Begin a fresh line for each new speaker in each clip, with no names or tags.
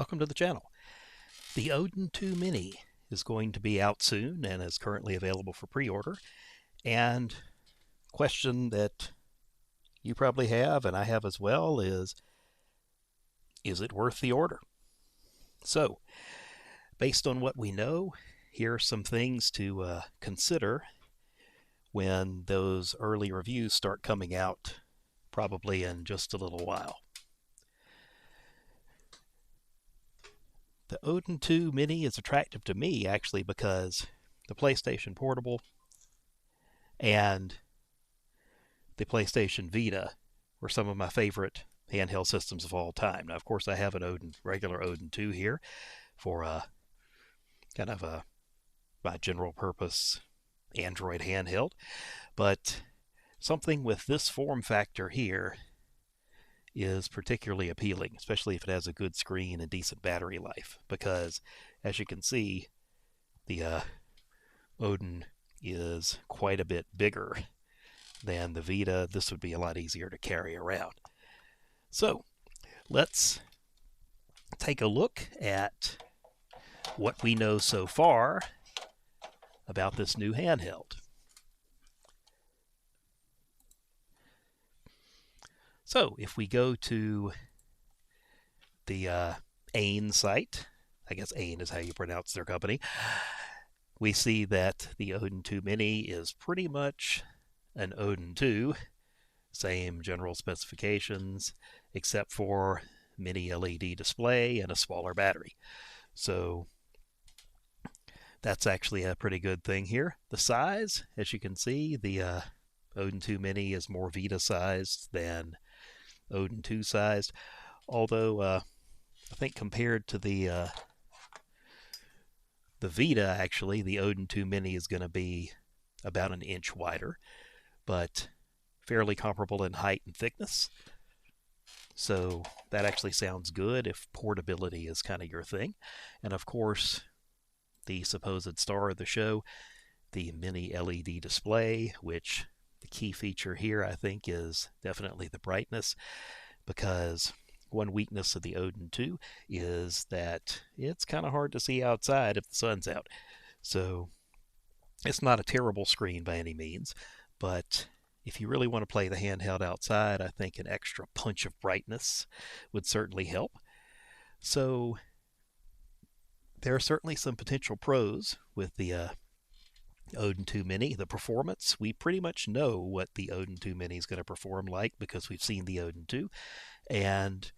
Welcome to the channel. The Odin 2 Mini is going to be out soon and is currently available for pre-order. And question that you probably have and I have as well is it worth the order? So, based on what we know, here are some things to consider when those early reviews start coming out, probably in just a little while. The Odin 2 Mini is attractive to me actually because the PlayStation Portable and the PlayStation Vita were some of my favorite handheld systems of all time. Now, of course, I have an regular Odin 2 here for kind of my general purpose Android handheld, but something with this form factor here is particularly appealing, especially if it has a good screen and decent battery life, because as you can see, the Odin is quite a bit bigger than the Vita. This would be a lot easier to carry around. So let's take a look at what we know so far about this new handheld. So if we go to the AIN site, I guess AIN is how you pronounce their company, we see that the Odin 2 Mini is pretty much an Odin 2, same general specifications, except for mini LED display and a smaller battery. So that's actually a pretty good thing here. The size, as you can see, the Odin 2 Mini is more Vita sized than Odin 2 sized, although I think compared to the Vita, actually, the Odin 2 Mini is going to be about an inch wider, but fairly comparable in height and thickness. So that actually sounds good if portability is kind of your thing. And of course, the supposed star of the show, the mini LED display, which the key feature here, I think, is definitely the brightness, because one weakness of the Odin 2 is that it's kind of hard to see outside if the sun's out. So it's not a terrible screen by any means, but if you really want to play the handheld outside, I think an extra punch of brightness would certainly help. So there are certainly some potential pros with the Odin 2 Mini. The performance, we pretty much know what the Odin 2 Mini is going to perform like because we've seen the Odin 2, and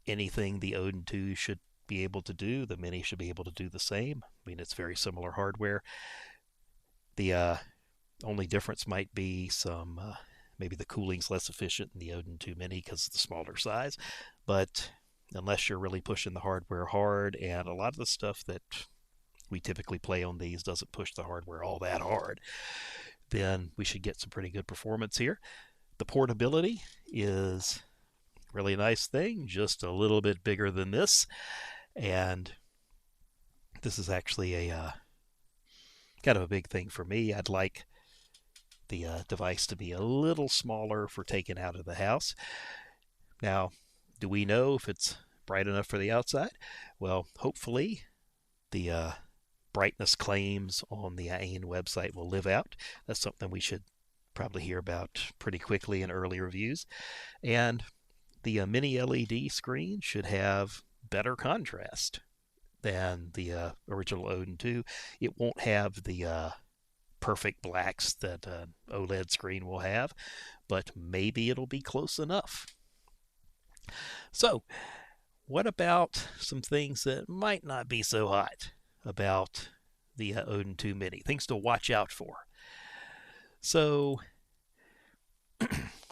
anything the Odin 2 should be able to do, the Mini should be able to do the same. I mean, it's very similar hardware. The only difference might be some maybe the cooling's less efficient in the Odin 2 Mini because of the smaller size, but unless you're really pushing the hardware hard, and a lot of the stuff that we typically play on these doesn't push the hardware all that hard, then we should get some pretty good performance here. The portability is a really nice thing, just a little bit bigger than this, and this is actually a kind of a big thing for me. I'd like the device to be a little smaller for taking out of the house. Now, do we know if it's bright enough for the outside? Well, hopefully the brightness claims on the AIN website will live out. That's something we should probably hear about pretty quickly in early reviews. And the mini LED screen should have better contrast than the original Odin 2. It won't have the perfect blacks that an OLED screen will have, but maybe it'll be close enough. So, what about some things that might not be so hot about the Odin 2 Mini? Things to watch out for. So,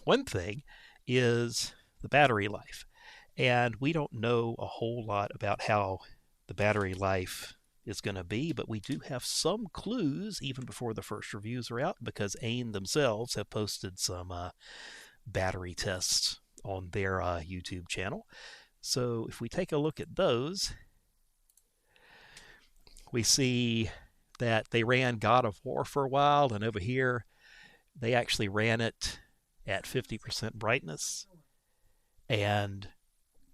one thing is the battery life. And we don't know a whole lot about how the battery life is going to be, but we do have some clues even before the first reviews are out, because AIN themselves have posted some battery tests on their YouTube channel. So if we take a look at those, we see that they ran God of War for a while, and over here they actually ran it at 50% brightness, and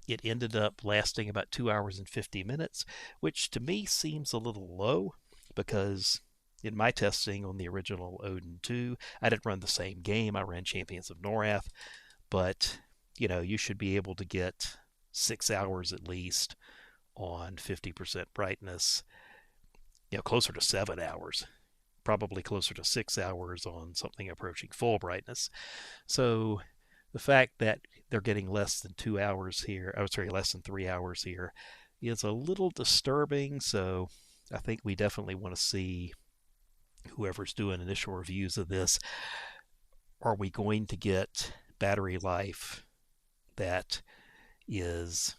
it ended up lasting about 2 hours and 50 minutes, which to me seems a little low because in my testing on the original Odin 2, I didn't run the same game. I ran Champions of Norath, but you should be able to get 6 hours at least on 50% brightness, closer to 7 hours, probably closer to 6 hours on something approaching full brightness. So the fact that they're getting less than 2 hours here, less than 3 hours here, is a little disturbing. So I think we definitely want to see whoever's doing initial reviews of this, are we going to get battery life that is,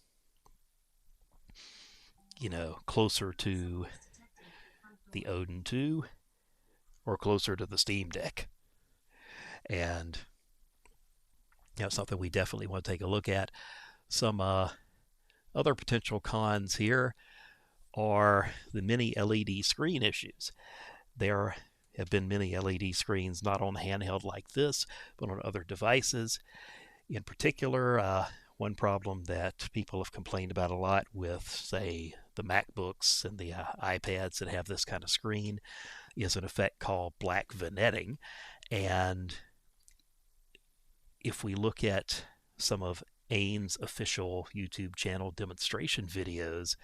closer to the Odin 2 or closer to the Steam Deck? And something we definitely want to take a look at. Some other potential cons here are the mini LED screen issues. There have been mini LED screens not on handheld like this, but on other devices. In particular, one problem that people have complained about a lot with, say, the MacBooks and the iPads that have this kind of screen is an effect called black vignetting. And if we look at some of AIM's official YouTube channel demonstration videos,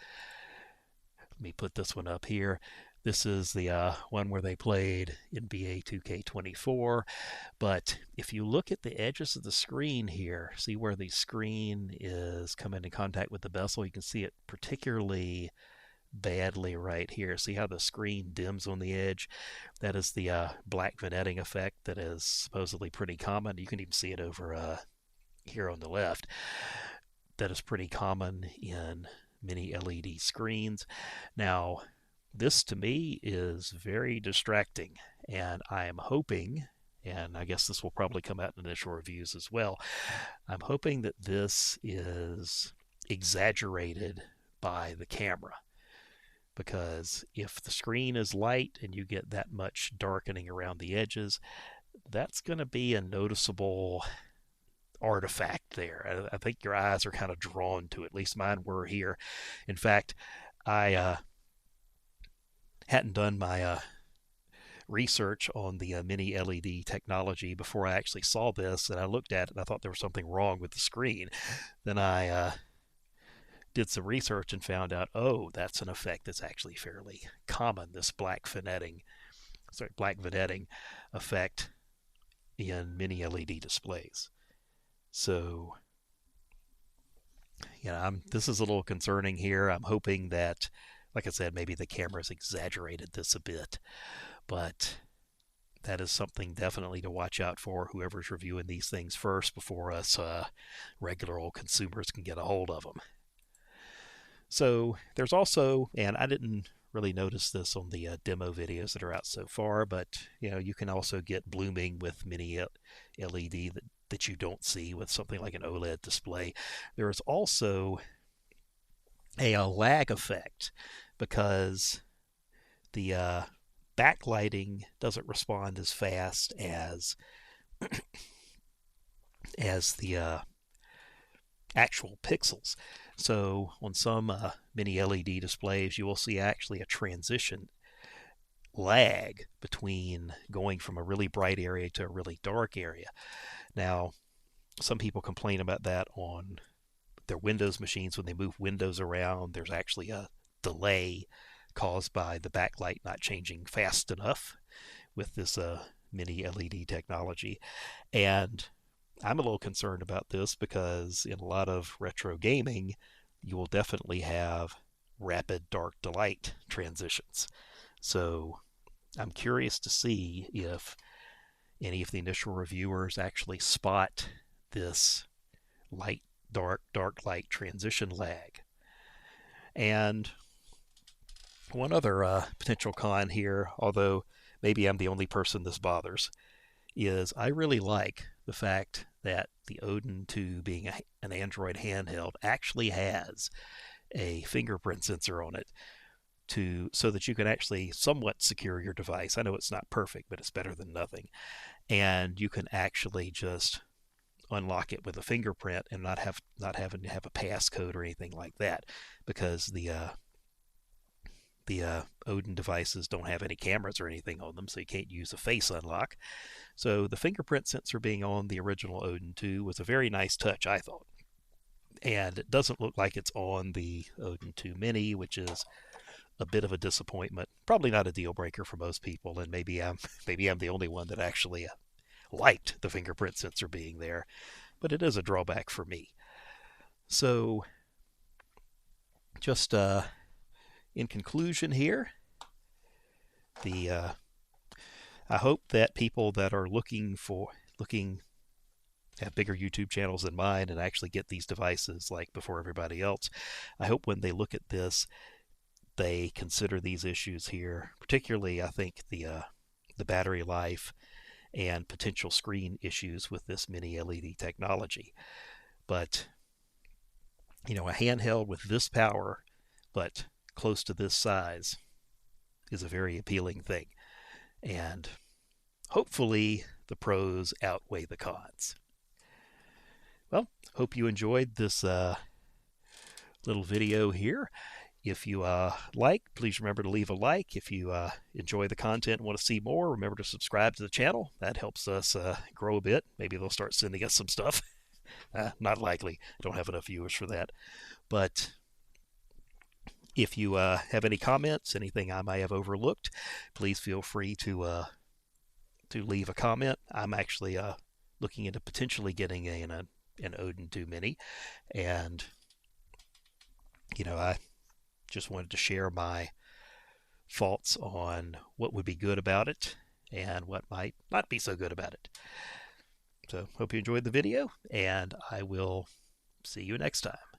let me put this one up here. This is the one where they played NBA 2K24. But if you look at the edges of the screen here, see where the screen is coming in contact with the bezel, you can see it particularly badly right here. See how the screen dims on the edge? That is the black vignetting effect that is supposedly pretty common. You can even see it over here on the left. That is pretty common in mini LED screens. Now, this to me is very distracting, and I am hoping, and I guess this will probably come out in initial reviews as well, I'm hoping that this is exaggerated by the camera. Because if the screen is light and you get that much darkening around the edges, that's going to be a noticeable artifact there. I think your eyes are kind of drawn to it. At least mine were here. In fact, I hadn't done my research on the mini LED technology before I actually saw this, and I looked at it and I thought there was something wrong with the screen. Then I did some research and found out, oh, that's an effect that's actually fairly common, this black vignetting effect in mini LED displays. So, this is a little concerning here. I'm hoping that, like I said, maybe the camera's exaggerated this a bit, but that is something definitely to watch out for, whoever's reviewing these things first, before us regular old consumers can get a hold of them. So there's also, and I didn't really notice this on the demo videos that are out so far, but you can also get blooming with mini LED that you don't see with something like an OLED display. There is also a lag effect because the backlighting doesn't respond as fast as the actual pixels. So on some mini LED displays, you will see actually a transition lag between going from a really bright area to a really dark area. Now, some people complain about that on their Windows machines. When they move windows around, there's actually a delay caused by the backlight not changing fast enough with this mini LED technology. And I'm a little concerned about this because in a lot of retro gaming, you will definitely have rapid dark to light transitions. So I'm curious to see if any of the initial reviewers actually spot this light, dark, dark, light transition lag. And one other potential con here, although maybe I'm the only person this bothers, is I really like the fact that the Odin 2, being an Android handheld, actually has a fingerprint sensor on it so that you can actually somewhat secure your device. I know it's not perfect, but it's better than nothing. And you can actually just, unlock it with a fingerprint and not having to have a passcode or anything like that, because the Odin devices don't have any cameras or anything on them, so you can't use a face unlock. So the fingerprint sensor being on the original Odin 2 was a very nice touch, I thought. And it doesn't look like it's on the Odin 2 Mini, which is a bit of a disappointment. Probably not a deal breaker for most people, and maybe I'm the only one that actually liked the fingerprint sensor being there, but it is a drawback for me. So just in conclusion here, I hope that people that are looking have bigger YouTube channels than mine and actually get these devices like before everybody else, I hope when they look at this, they consider these issues here. Particularly, I think the battery life and potential screen issues with this mini LED technology. But a handheld with this power, but close to this size, is a very appealing thing. And hopefully the pros outweigh the cons. Well, hope you enjoyed this little video here. If you like, please remember to leave a like. If you enjoy the content and want to see more, remember to subscribe to the channel. That helps us grow a bit. Maybe they'll start sending us some stuff. Not likely. I don't have enough viewers for that. But if you have any comments, anything I may have overlooked, please feel free to leave a comment. I'm actually looking into potentially getting an Odin 2 Mini, and I just wanted to share my thoughts on what would be good about it and what might not be so good about it. So hope you enjoyed the video, and I will see you next time.